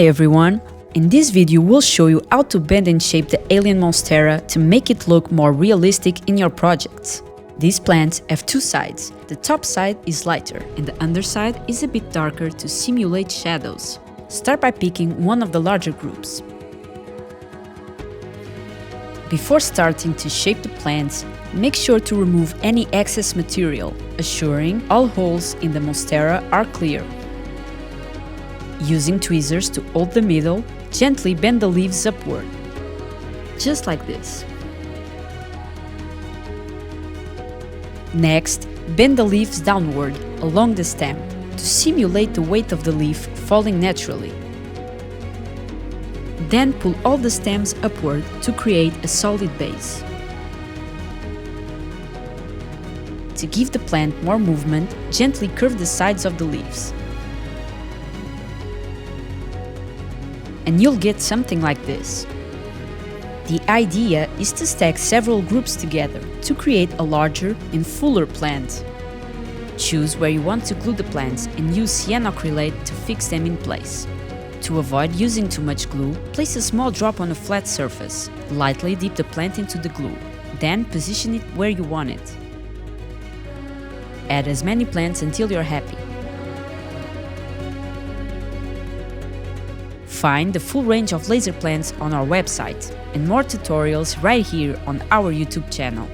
Hi everyone! In this video we'll show you how to bend and shape the alien MONSTERA to make it look more realistic in your projects. These plants have two sides. The top side is lighter and the underside is a bit darker to simulate shadows. Start by picking one of the larger groups. Before starting to shape the plants, make sure to remove any excess material, assuring all holes in the MONSTERA are clear. Using tweezers to hold the middle, gently bend the leaves upward, just like this. Next, bend the leaves downward along the stem to simulate the weight of the leaf falling naturally. Then pull all the stems upward to create a solid base. To give the plant more movement, gently curve the sides of the leaves. And you'll get something like this. The idea is to stack several groups together to create a larger and fuller plant. Choose where you want to glue the plants and use cyanoacrylate to fix them in place. To avoid using too much glue, place a small drop on a flat surface. Lightly dip the plant into the glue, then position it where you want it. Add as many plants until you're happy. Find the full range of laser plants on our website and more tutorials right here on our YouTube channel.